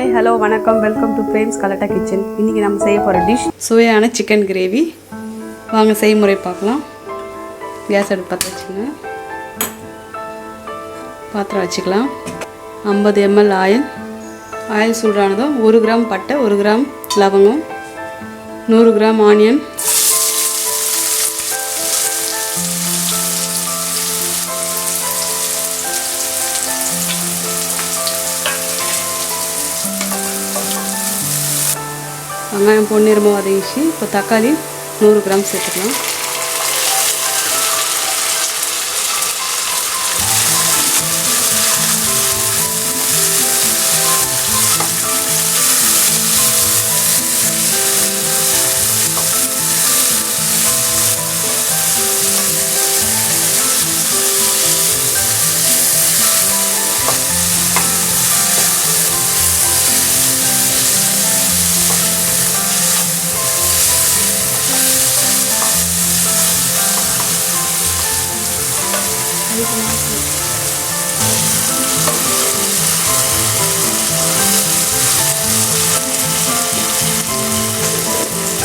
Hi hello வணக்கம், welcome to prems galata kitchen. இன்றைக்கி நம்ம செய்ய போகிற டிஷ் சுவையான சிக்கன் கிரேவி. வாங்க செய்முறை பார்க்கலாம். கேஸ் அடுப்பு பற்ற வச்சுங்க. பாத்திரம் வச்சுக்கலாம். 50 ml ஆயில் சூடானதும் 1 கிராம் பட்டை, 1 கிராம் லவங்கம், 100 கிராம் ஆனியன், வெங்காயம் பொன்னிறமாக வதங்கிச்சு. இப்போ தக்காளி 100 கிராம் சேர்த்துக்கலாம்.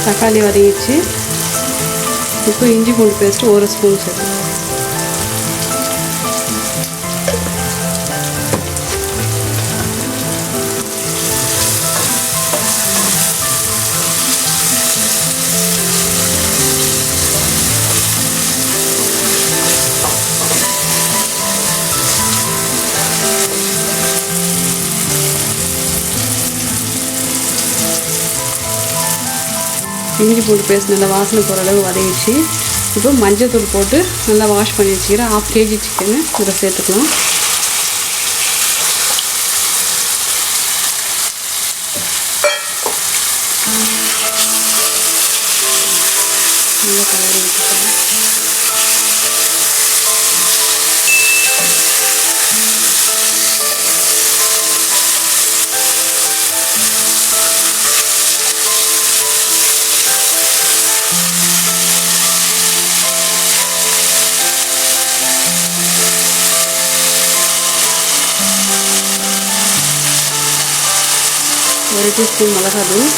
தக்காளி வதங்கிச்சு. இப்போ இஞ்சி பூண்டு பேஸ்ட்டு 1 ஸ்பூன் சேர்த்து. இஞ்சி பூண்டு பேஸ்ட் நல்லா வாசனை போகிற அளவு வதங்கிடுச்சு. இப்போ மஞ்சள் தூள் போட்டு நல்லா வாஷ் பண்ணி வச்சுக்கிறேன். 1/2 kg சிக்கனு இதில் சேர்த்துக்கலாம். நல்லா கலரி வச்சுக்கலாம். ஒரு டீஸ்பூன் மிளகாத்தூள்,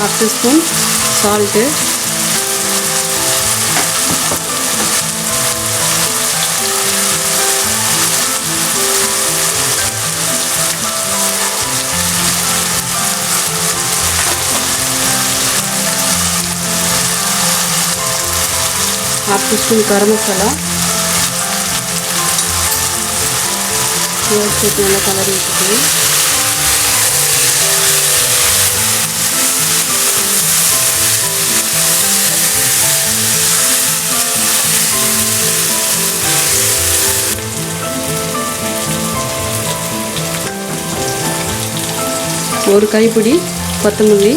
½ teaspoon salt, ½ teaspoon garam masala சேர்த்து நல்லா கலரி வச்சுக்கணும். ஒரு கைப்பிடி கொத்தமல்லி,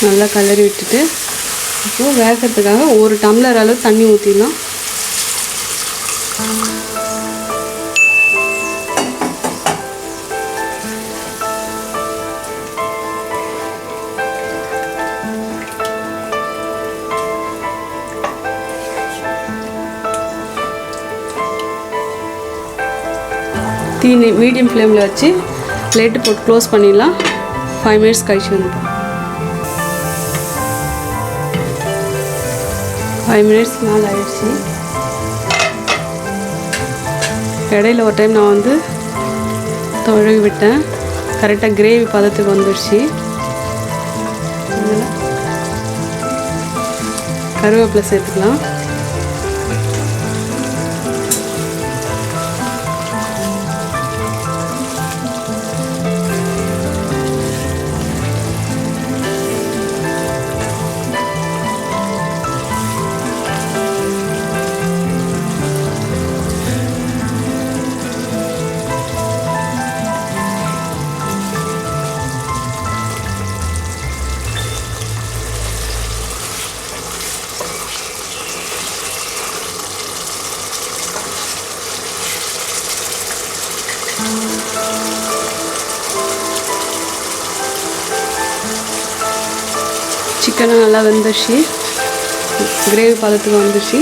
நல்லா கலரி விட்டுட்டு இப்போது வேகிறதுக்காக 1 டம்ளர் அளவு தண்ணி ஊற்றிடலாம். தீ மீடியம் ஃப்ளேமில் வச்சு லைட்டு போட்டு க்ளோஸ் பண்ணிடலாம். 5 மினிட்ஸ் கழிச்சு வந்துடும். 5 மினிட்ஸ் மேலே ஆயிடுச்சு. இடையில ஒரு டைம் நான் தொழுவி விட்டேன். கரெக்டாக கிரேவி பதத்துக்கு வந்துடுச்சு. கருவேப்பிலை சேர்த்துக்கலாம். சிக்கனும் நல்லா வெந்துச்சு, கிரேவி பதத்துக்கு வந்துச்சு.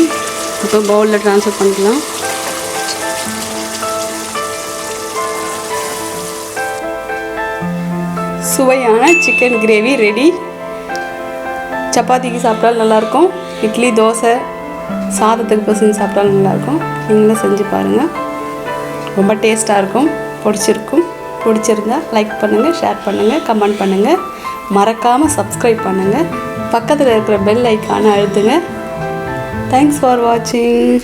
இப்போ பவுலில் ட்ரான்ஸ்ஃபர் பண்ணிக்கலாம். சுவையான சிக்கன் கிரேவி ரெடி. சப்பாத்திக்கு சாப்பிட்டாலும் நல்லாயிருக்கும், இட்லி தோசை சாதத்துக்கு பசங்க சாப்பிட்டாலும் நல்லாயிருக்கும். நீங்களும் செஞ்சு பாருங்கள், ரொம்ப டேஸ்ட்டாக இருக்கும். பிடிச்சிருந்தா லைக் பண்ணுங்கள், ஷேர் பண்ணுங்கள், கமெண்ட் பண்ணுங்கள். மறக்காமல் சப்ஸ்கிரைப் பண்ணுங்கள். பக்கத்தில் இருக்கிற பெல் ஐக்கானை அழுத்துங்க. தேங்க்ஸ் ஃபார் வாட்சிங்.